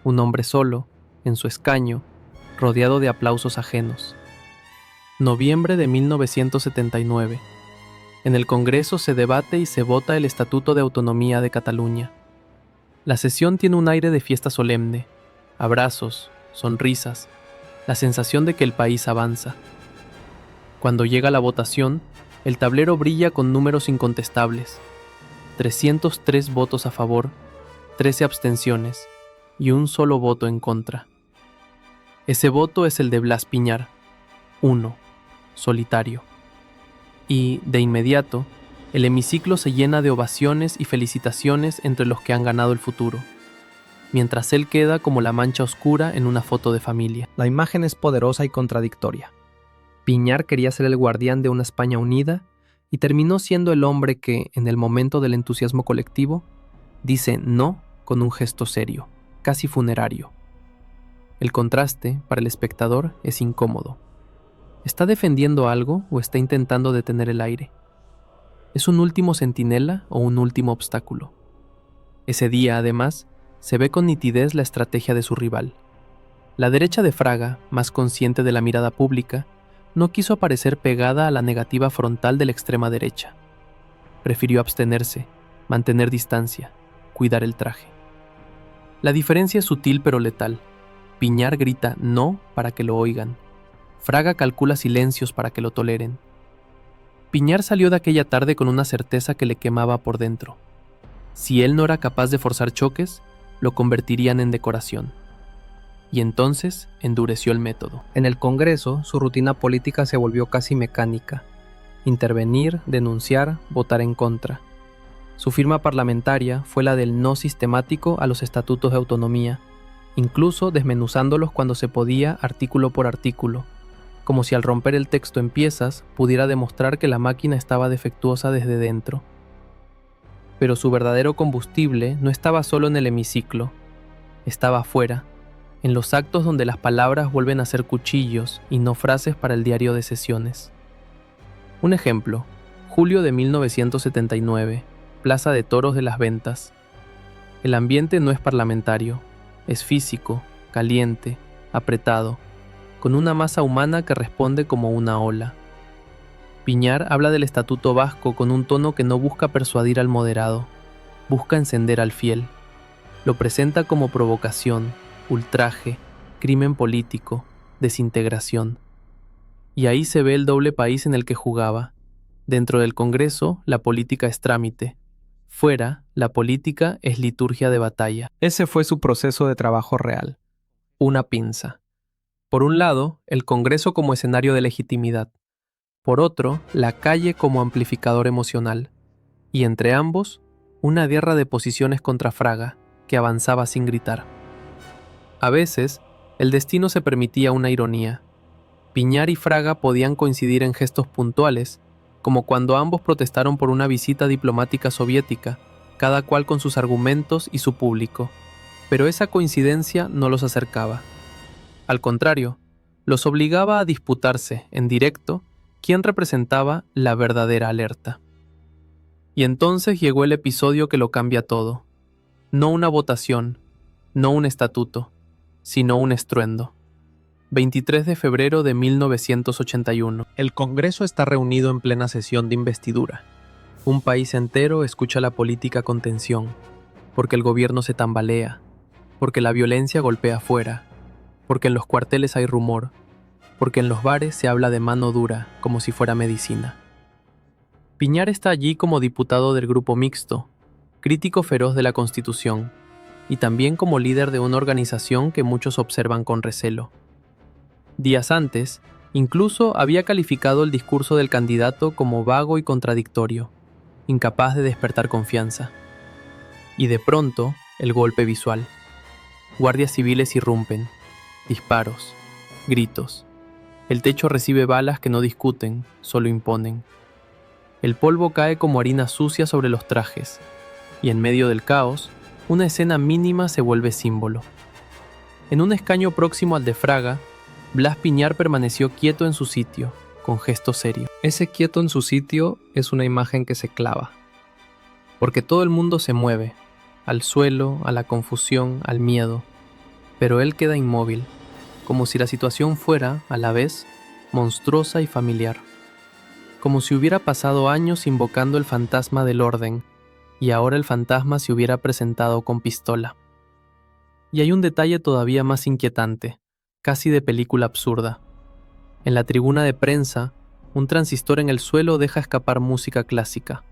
Un hombre solo, en su escaño, rodeado de aplausos ajenos. Noviembre de 1979. En el Congreso se debate y se vota el Estatuto de Autonomía de Cataluña. La sesión tiene un aire de fiesta solemne, abrazos, sonrisas, la sensación de que el país avanza. Cuando llega la votación, el tablero brilla con números incontestables: 303 votos a favor, 13 abstenciones y un solo voto en contra. Ese voto es el de Blas Piñar, uno, solitario. Y, de inmediato, el hemiciclo se llena de ovaciones y felicitaciones entre los que han ganado el futuro, mientras él queda como la mancha oscura en una foto de familia. La imagen es poderosa y contradictoria. Piñar quería ser el guardián de una España unida, y terminó siendo el hombre que, en el momento del entusiasmo colectivo, dice no con un gesto serio, casi funerario. El contraste, para el espectador, es incómodo. ¿Está defendiendo algo o está intentando detener el aire? ¿Es un último centinela o un último obstáculo? Ese día, además, se ve con nitidez la estrategia de su rival. La derecha de Fraga, más consciente de la mirada pública, no quiso aparecer pegada a la negativa frontal de la extrema derecha. Prefirió abstenerse, mantener distancia, cuidar el traje. La diferencia es sutil pero letal. Piñar grita no para que lo oigan. Fraga calcula silencios para que lo toleren. Piñar salió de aquella tarde con una certeza que le quemaba por dentro. Si él no era capaz de forzar choques, lo convertirían en decoración. Y entonces endureció el método. En el Congreso, su rutina política se volvió casi mecánica. Intervenir, denunciar, votar en contra. Su firma parlamentaria fue la del no sistemático a los estatutos de autonomía, incluso desmenuzándolos cuando se podía artículo por artículo, como si al romper el texto en piezas pudiera demostrar que la máquina estaba defectuosa desde dentro. Pero su verdadero combustible no estaba solo en el hemiciclo, estaba afuera, en los actos donde las palabras vuelven a ser cuchillos y no frases para el diario de sesiones. Un ejemplo, julio de 1979, Plaza de Toros de las Ventas. El ambiente no es parlamentario, es físico, caliente, apretado, con una masa humana que responde como una ola. Piñar habla del estatuto vasco con un tono que no busca persuadir al moderado, busca encender al fiel. Lo presenta como provocación, ultraje, crimen político, desintegración. Y ahí se ve el doble país en el que jugaba. Dentro del Congreso, la política es trámite. Fuera, la política es liturgia de batalla. Ese fue su proceso de trabajo real. Una pinza. Por un lado, el Congreso como escenario de legitimidad. Por otro, la calle como amplificador emocional. Y entre ambos, una guerra de posiciones contra Fraga, que avanzaba sin gritar. A veces, el destino se permitía una ironía. Piñar y Fraga podían coincidir en gestos puntuales, como cuando ambos protestaron por una visita diplomática soviética, cada cual con sus argumentos y su público. Pero esa coincidencia no los acercaba. Al contrario, los obligaba a disputarse, en directo, quién representaba la verdadera alerta. Y entonces llegó el episodio que lo cambia todo. No una votación, no un estatuto, sino un estruendo. 23 de febrero de 1981. El Congreso está reunido en plena sesión de investidura. Un país entero escucha la política con tensión, porque el gobierno se tambalea, porque la violencia golpea afuera, porque en los cuarteles hay rumor, porque en los bares se habla de mano dura como si fuera medicina. Piñar está allí como diputado del Grupo Mixto, crítico feroz de la Constitución, y también como líder de una organización que muchos observan con recelo. Días antes, incluso había calificado el discurso del candidato como vago y contradictorio, incapaz de despertar confianza. Y de pronto, el golpe visual. Guardias civiles irrumpen, disparos, gritos. El techo recibe balas que no discuten, solo imponen. El polvo cae como harina sucia sobre los trajes, y en medio del caos, una escena mínima se vuelve símbolo. En un escaño próximo al de Fraga, Blas Piñar permaneció quieto en su sitio, con gesto serio. Ese quieto en su sitio es una imagen que se clava. Porque todo el mundo se mueve, al suelo, a la confusión, al miedo. Pero él queda inmóvil, como si la situación fuera, a la vez, monstruosa y familiar. Como si hubiera pasado años invocando el fantasma del orden, y ahora el fantasma se hubiera presentado con pistola. Y hay un detalle todavía más inquietante, casi de película absurda. En la tribuna de prensa, un transistor en el suelo deja escapar música clásica.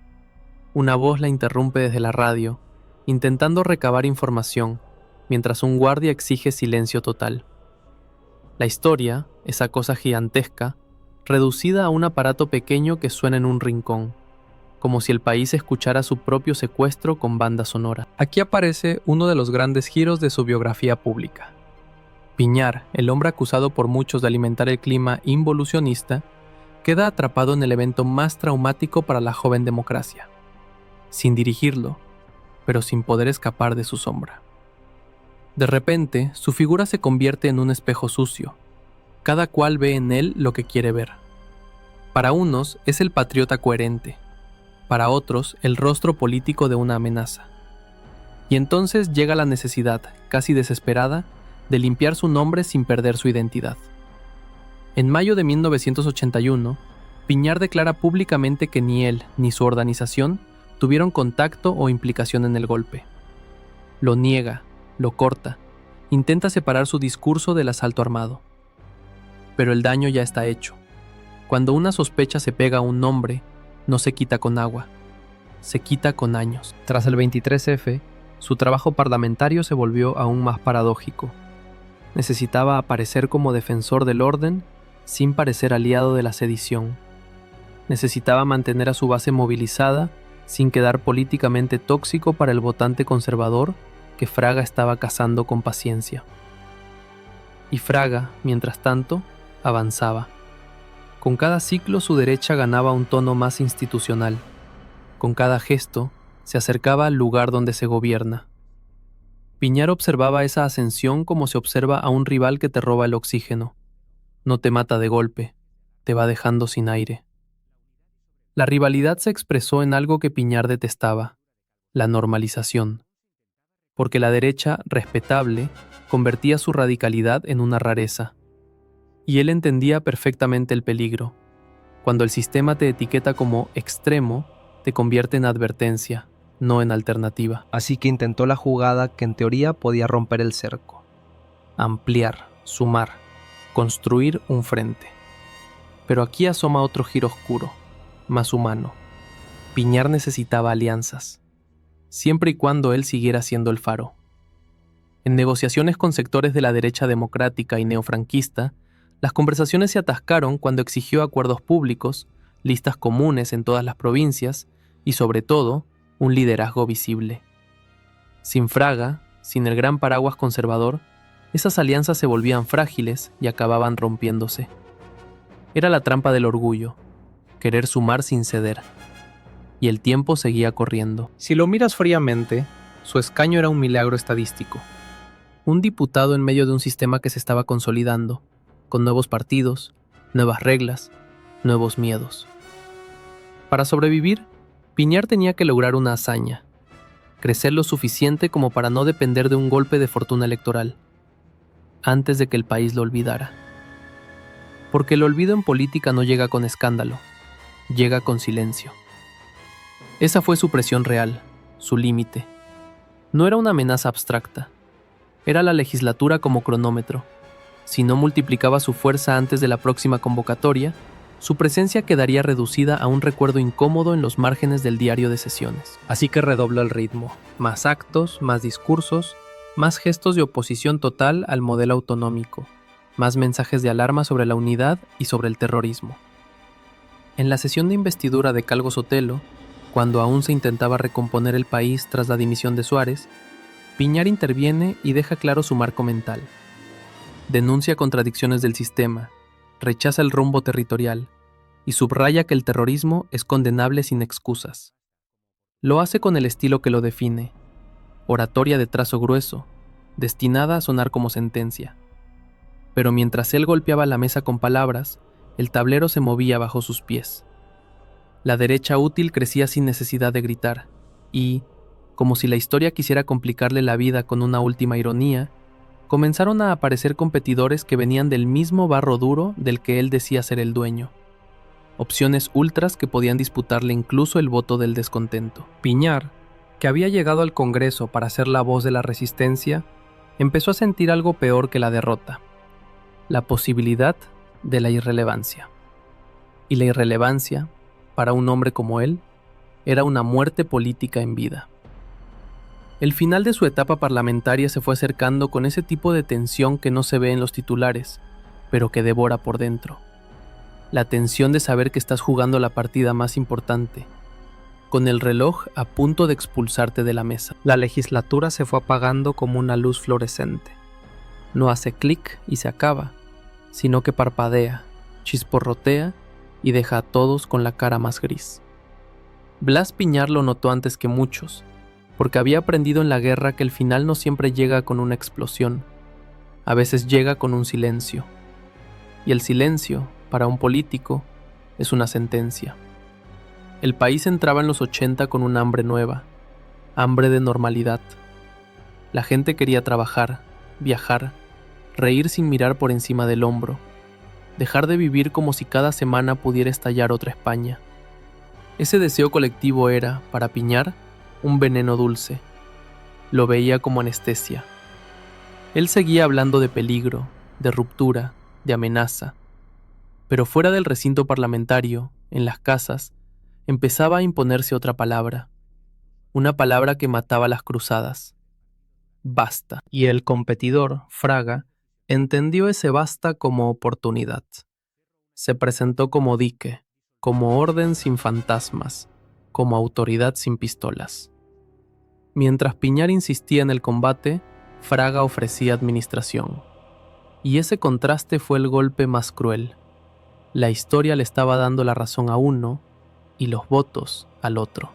Una voz la interrumpe desde la radio, intentando recabar información, mientras un guardia exige silencio total. La historia, esa cosa gigantesca, reducida a un aparato pequeño que suena en un rincón, como si el país escuchara su propio secuestro con banda sonora. Aquí aparece uno de los grandes giros de su biografía pública. Piñar, el hombre acusado por muchos de alimentar el clima involucionista, queda atrapado en el evento más traumático para la joven democracia, sin dirigirlo, pero sin poder escapar de su sombra. De repente, su figura se convierte en un espejo sucio. Cada cual ve en él lo que quiere ver. Para unos es el patriota coherente, para otros el rostro político de una amenaza. Y entonces llega la necesidad, casi desesperada, de limpiar su nombre sin perder su identidad. En mayo de 1981, Piñar declara públicamente que ni él ni su organización tuvieron contacto o implicación en el golpe. Lo niega, lo corta, intenta separar su discurso del asalto armado. Pero el daño ya está hecho. Cuando una sospecha se pega a un nombre, no se quita con agua, se quita con años. Tras el 23F, su trabajo parlamentario se volvió aún más paradójico. Necesitaba aparecer como defensor del orden sin parecer aliado de la sedición. Necesitaba mantener a su base movilizada sin quedar políticamente tóxico para el votante conservador que Fraga estaba cazando con paciencia. Y Fraga, mientras tanto, avanzaba. Con cada ciclo su derecha ganaba un tono más institucional. Con cada gesto se acercaba al lugar donde se gobierna. Piñar observaba esa ascensión como se observa a un rival que te roba el oxígeno. No te mata de golpe, te va dejando sin aire. La rivalidad se expresó en algo que Piñar detestaba, la normalización. Porque la derecha, respetable, convertía su radicalidad en una rareza. Y él entendía perfectamente el peligro. Cuando el sistema te etiqueta como extremo, te convierte en advertencia, no en alternativa. Así que intentó la jugada que en teoría podía romper el cerco. Ampliar, sumar, construir un frente. Pero aquí asoma otro giro oscuro, más humano. Piñar necesitaba alianzas, siempre y cuando él siguiera siendo el faro. En negociaciones con sectores de la derecha democrática y neofranquista, las conversaciones se atascaron cuando exigió acuerdos públicos, listas comunes en todas las provincias y, sobre todo, un liderazgo visible. Sin Fraga, sin el gran paraguas conservador, esas alianzas se volvían frágiles y acababan rompiéndose. Era la trampa del orgullo, querer sumar sin ceder. Y el tiempo seguía corriendo. Si lo miras fríamente, su escaño era un milagro estadístico. Un diputado en medio de un sistema que se estaba consolidando, con nuevos partidos, nuevas reglas, nuevos miedos. Para sobrevivir, Piñar tenía que lograr una hazaña, crecer lo suficiente como para no depender de un golpe de fortuna electoral, antes de que el país lo olvidara. Porque el olvido en política no llega con escándalo, llega con silencio. Esa fue su presión real, su límite. No era una amenaza abstracta, era la legislatura como cronómetro. Si no multiplicaba su fuerza antes de la próxima convocatoria, su presencia quedaría reducida a un recuerdo incómodo en los márgenes del diario de sesiones. Así que redobló el ritmo. Más actos, más discursos, más gestos de oposición total al modelo autonómico, más mensajes de alarma sobre la unidad y sobre el terrorismo. En la sesión de investidura de Calvo Sotelo, cuando aún se intentaba recomponer el país tras la dimisión de Suárez, Piñar interviene y deja claro su marco mental. Denuncia contradicciones del sistema, rechaza el rumbo territorial y subraya que el terrorismo es condenable sin excusas. Lo hace con el estilo que lo define, oratoria de trazo grueso, destinada a sonar como sentencia. Pero mientras él golpeaba la mesa con palabras, el tablero se movía bajo sus pies. La derecha útil crecía sin necesidad de gritar, y, como si la historia quisiera complicarle la vida con una última ironía, comenzaron a aparecer competidores que venían del mismo barro duro del que él decía ser el dueño. Opciones ultras que podían disputarle incluso el voto del descontento. Piñar, que había llegado al Congreso para ser la voz de la resistencia, empezó a sentir algo peor que la derrota: la posibilidad de la irrelevancia. Y la irrelevancia, para un hombre como él, era una muerte política en vida. El final de su etapa parlamentaria se fue acercando con ese tipo de tensión que no se ve en los titulares, pero que devora por dentro. La tensión de saber que estás jugando la partida más importante, con el reloj a punto de expulsarte de la mesa. La legislatura se fue apagando como una luz fluorescente. No hace clic y se acaba, sino que parpadea, chisporrotea y deja a todos con la cara más gris. Blas Piñar lo notó antes que muchos, porque había aprendido en la guerra que el final no siempre llega con una explosión, a veces llega con un silencio. Y el silencio, para un político, es una sentencia. El país entraba en los 80 con un hambre nueva, hambre de normalidad. La gente quería trabajar, viajar, reír sin mirar por encima del hombro, dejar de vivir como si cada semana pudiera estallar otra España. Ese deseo colectivo era, para Piñar, un veneno dulce. Lo veía como anestesia. Él seguía hablando de peligro, de ruptura, de amenaza. Pero fuera del recinto parlamentario, en las casas, empezaba a imponerse otra palabra. Una palabra que mataba las cruzadas. Basta. Y el competidor, Fraga, entendió ese basta como oportunidad. Se presentó como dique, como orden sin fantasmas, como autoridad sin pistolas. Mientras Piñar insistía en el combate, Fraga ofrecía administración. Y ese contraste fue el golpe más cruel. La historia le estaba dando la razón a uno y los votos al otro.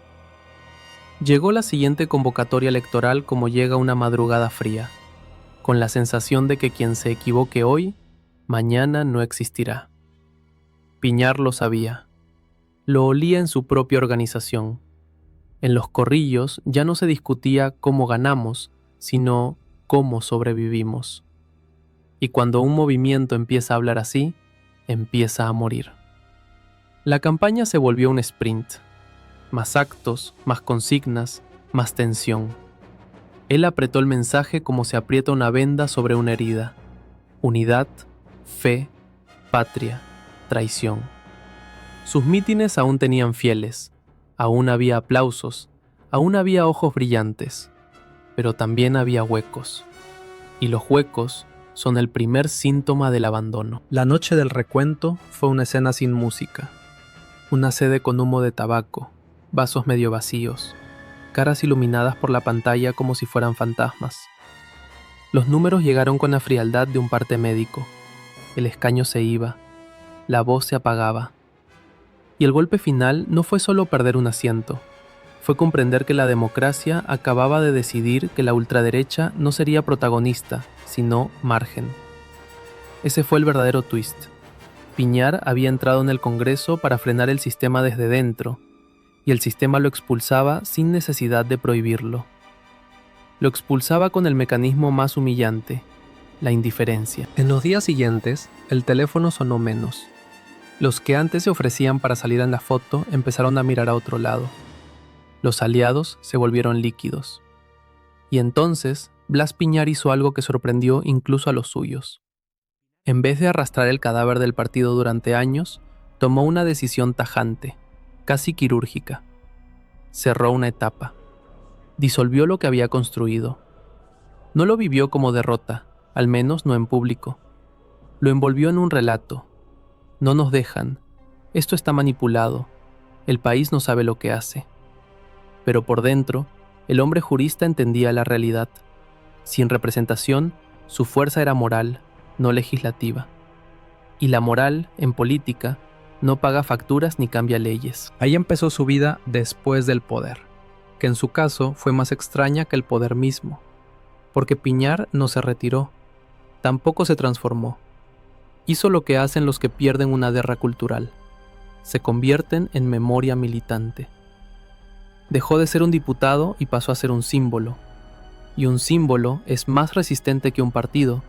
Llegó la siguiente convocatoria electoral como llega una madrugada fría, con la sensación de que quien se equivoque hoy, mañana no existirá. Piñar lo sabía. Lo olía en su propia organización. En los corrillos ya no se discutía cómo ganamos, sino cómo sobrevivimos. Y cuando un movimiento empieza a hablar así, empieza a morir. La campaña se volvió un sprint. Más actos, más consignas, más tensión. Él apretó el mensaje como se aprieta una venda sobre una herida. Unidad, fe, patria, traición. Sus mítines aún tenían fieles, aún había aplausos, aún había ojos brillantes, pero también había huecos. Y los huecos son el primer síntoma del abandono. La noche del recuento fue una escena sin música. Una sede con humo de tabaco, vasos medio vacíos, caras iluminadas por la pantalla como si fueran fantasmas. Los números llegaron con la frialdad de un parte médico. El escaño se iba, la voz se apagaba. Y el golpe final no fue solo perder un asiento, fue comprender que la democracia acababa de decidir que la ultraderecha no sería protagonista, sino margen. Ese fue el verdadero twist. Piñar había entrado en el Congreso para frenar el sistema desde dentro, y el sistema lo expulsaba sin necesidad de prohibirlo. Lo expulsaba con el mecanismo más humillante, la indiferencia. En los días siguientes, el teléfono sonó menos. Los que antes se ofrecían para salir en la foto empezaron a mirar a otro lado. Los aliados se volvieron líquidos. Y entonces, Blas Piñar hizo algo que sorprendió incluso a los suyos. En vez de arrastrar el cadáver del partido durante años, tomó una decisión tajante, casi quirúrgica. Cerró una etapa. Disolvió lo que había construido. No lo vivió como derrota, al menos no en público. Lo envolvió en un relato. No nos dejan. Esto está manipulado. El país no sabe lo que hace. Pero por dentro, el hombre jurista entendía la realidad. Sin representación, su fuerza era moral, no legislativa. Y la moral, en política, no paga facturas ni cambia leyes. Ahí empezó su vida después del poder, que en su caso fue más extraña que el poder mismo, porque Piñar no se retiró, tampoco se transformó. Hizo lo que hacen los que pierden una guerra cultural. Se convierten en memoria militante. Dejó de ser un diputado y pasó a ser un símbolo. Y un símbolo es más resistente que un partido,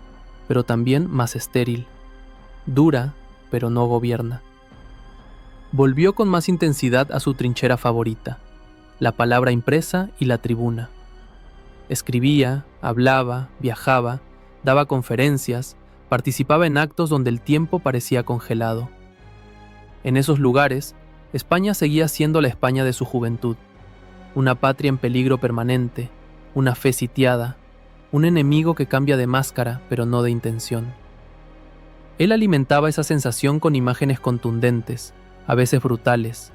pero también más estéril. Dura, pero no gobierna. Volvió con más intensidad a su trinchera favorita, la palabra impresa y la tribuna. Escribía, hablaba, viajaba, daba conferencias, participaba en actos donde el tiempo parecía congelado. En esos lugares, España seguía siendo la España de su juventud, una patria en peligro permanente, una fe sitiada, un enemigo que cambia de máscara pero no de intención. Él alimentaba esa sensación con imágenes contundentes, a veces brutales: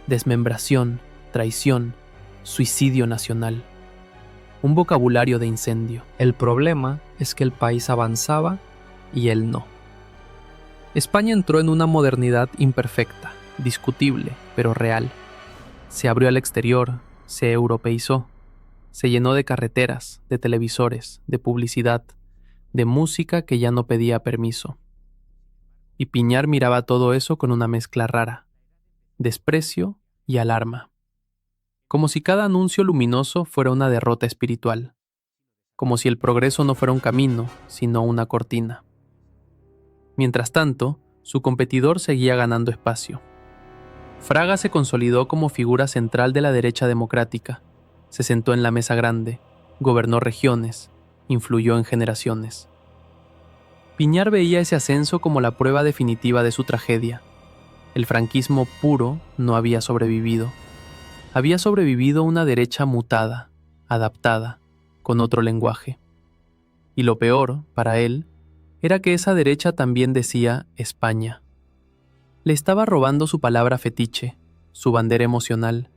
desmembración, traición, suicidio nacional. Un vocabulario de incendio. El problema es que el país avanzaba y él no. España entró en una modernidad imperfecta, discutible, pero real. Se abrió al exterior, se europeizó, se llenó de carreteras, de televisores, de publicidad, de música que ya no pedía permiso. Y Piñar miraba todo eso con una mezcla rara, desprecio y alarma. Como si cada anuncio luminoso fuera una derrota espiritual. Como si el progreso no fuera un camino, sino una cortina. Mientras tanto, su competidor seguía ganando espacio. Fraga se consolidó como figura central de la derecha democrática. Se sentó en la mesa grande, gobernó regiones, influyó en generaciones. Piñar veía ese ascenso como la prueba definitiva de su tragedia. El franquismo puro no había sobrevivido. Había sobrevivido una derecha mutada, adaptada, con otro lenguaje. Y lo peor, para él, era que esa derecha también decía España. Le estaba robando su palabra fetiche, su bandera emocional,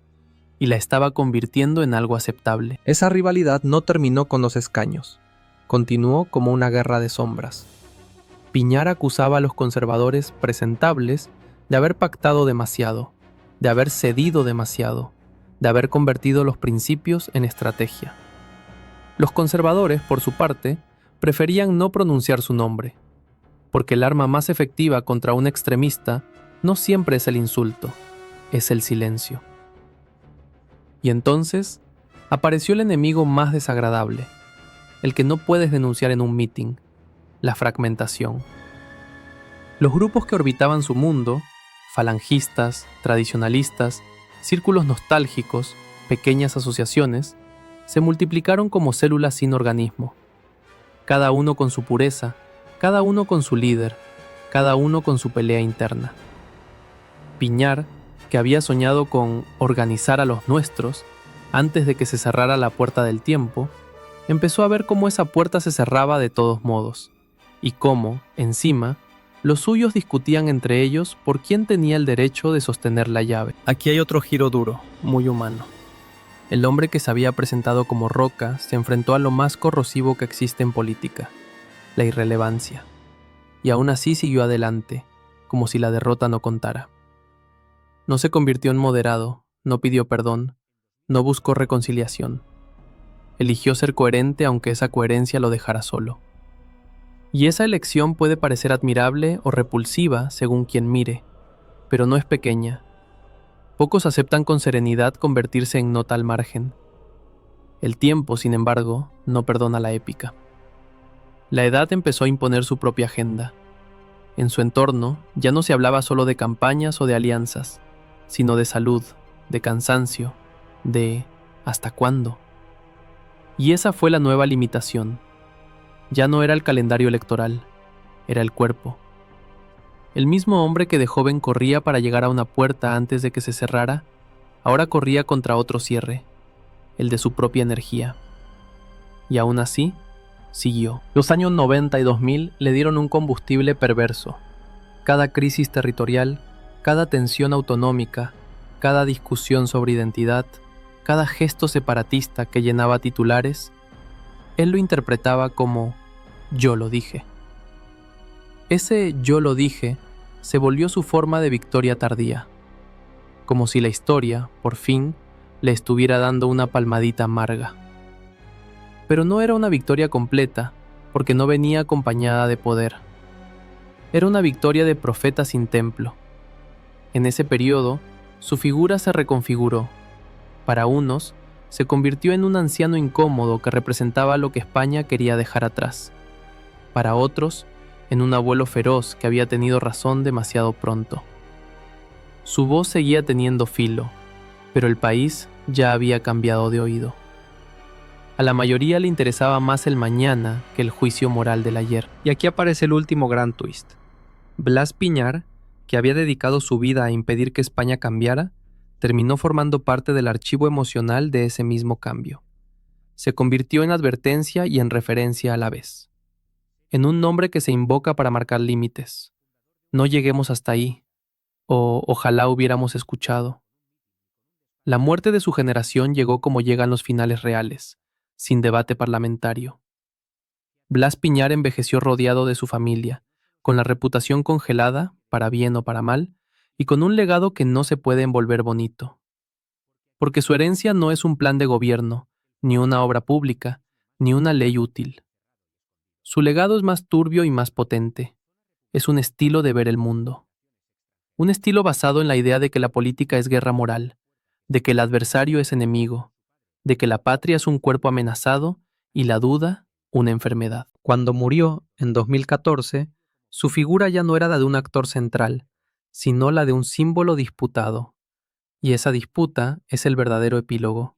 y la estaba convirtiendo en algo aceptable. Esa rivalidad no terminó con los escaños. Continuó como una guerra de sombras. Piñar acusaba a los conservadores presentables de haber pactado demasiado, de haber cedido demasiado, de haber convertido los principios en estrategia. Los conservadores, por su parte, preferían no pronunciar su nombre, porque el arma más efectiva contra un extremista no siempre es el insulto, es el silencio. Y entonces apareció el enemigo más desagradable, el que no puedes denunciar en un mitin, la fragmentación. Los grupos que orbitaban su mundo, falangistas, tradicionalistas, círculos nostálgicos, pequeñas asociaciones, se multiplicaron como células sin organismo, cada uno con su pureza, cada uno con su líder, cada uno con su pelea interna. Piñar, que había soñado con organizar a los nuestros antes de que se cerrara la puerta del tiempo, empezó a ver cómo esa puerta se cerraba de todos modos, y cómo, encima, los suyos discutían entre ellos por quién tenía el derecho de sostener la llave. Aquí hay otro giro duro, muy humano. El hombre que se había presentado como roca se enfrentó a lo más corrosivo que existe en política, la irrelevancia, y aún así siguió adelante, como si la derrota no contara. No se convirtió en moderado, no pidió perdón, no buscó reconciliación. Eligió ser coherente aunque esa coherencia lo dejara solo. Y esa elección puede parecer admirable o repulsiva según quien mire, pero no es pequeña. Pocos aceptan con serenidad convertirse en nota al margen. El tiempo, sin embargo, no perdona la épica. La edad empezó a imponer su propia agenda. En su entorno ya no se hablaba solo de campañas o de alianzas, sino de salud, de cansancio, de ¿hasta cuándo? Y esa fue la nueva limitación. Ya no era el calendario electoral, era el cuerpo. El mismo hombre que de joven corría para llegar a una puerta antes de que se cerrara, ahora corría contra otro cierre, el de su propia energía. Y aún así, siguió. Los años 90 y 2000 le dieron un combustible perverso. Cada crisis territorial, cada tensión autonómica, cada discusión sobre identidad, cada gesto separatista que llenaba titulares, él lo interpretaba como «yo lo dije». Ese «yo lo dije» se volvió su forma de victoria tardía, como si la historia, por fin, le estuviera dando una palmadita amarga. Pero no era una victoria completa, porque no venía acompañada de poder. Era una victoria de profeta sin templo. En ese periodo, su figura se reconfiguró. Para unos, se convirtió en un anciano incómodo que representaba lo que España quería dejar atrás. Para otros, en un abuelo feroz que había tenido razón demasiado pronto. Su voz seguía teniendo filo, pero el país ya había cambiado de oído. A la mayoría le interesaba más el mañana que el juicio moral del ayer. Y aquí aparece el último gran twist. Blas Piñar, que había dedicado su vida a impedir que España cambiara, terminó formando parte del archivo emocional de ese mismo cambio. Se convirtió en advertencia y en referencia a la vez. En un nombre que se invoca para marcar límites. No lleguemos hasta ahí, o ojalá hubiéramos escuchado. La muerte de su generación llegó como llegan los finales reales, sin debate parlamentario. Blas Piñar envejeció rodeado de su familia, con la reputación congelada, para bien o para mal, y con un legado que no se puede envolver bonito. Porque su herencia no es un plan de gobierno, ni una obra pública, ni una ley útil. Su legado es más turbio y más potente. Es un estilo de ver el mundo. Un estilo basado en la idea de que la política es guerra moral, de que el adversario es enemigo, de que la patria es un cuerpo amenazado y la duda una enfermedad. Cuando murió, en 2014, su figura ya no era la de un actor central, sino la de un símbolo disputado. Y esa disputa es el verdadero epílogo.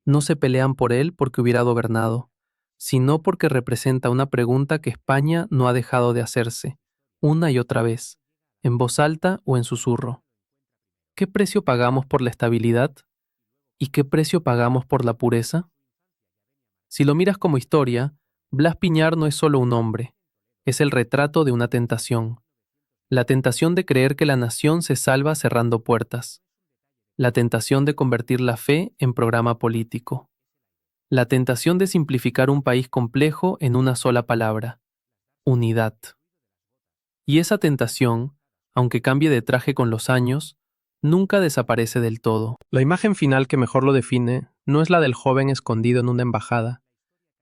No se pelean por él porque hubiera gobernado, sino porque representa una pregunta que España no ha dejado de hacerse, una y otra vez, en voz alta o en susurro. ¿Qué precio pagamos por la estabilidad? ¿Y qué precio pagamos por la pureza? Si lo miras como historia, Blas Piñar no es solo un hombre, es el retrato de una tentación. La tentación de creer que la nación se salva cerrando puertas. La tentación de convertir la fe en programa político. La tentación de simplificar un país complejo en una sola palabra: unidad. Y esa tentación, aunque cambie de traje con los años, nunca desaparece del todo. La imagen final que mejor lo define no es la del joven escondido en una embajada,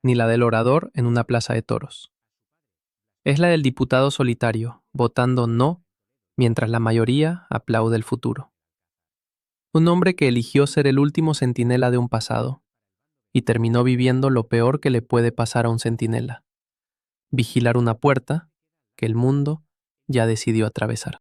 ni la del orador en una plaza de toros. Es la del diputado solitario, votando no, mientras la mayoría aplaude el futuro. Un hombre que eligió ser el último centinela de un pasado, y terminó viviendo lo peor que le puede pasar a un centinela: vigilar una puerta que el mundo ya decidió atravesar.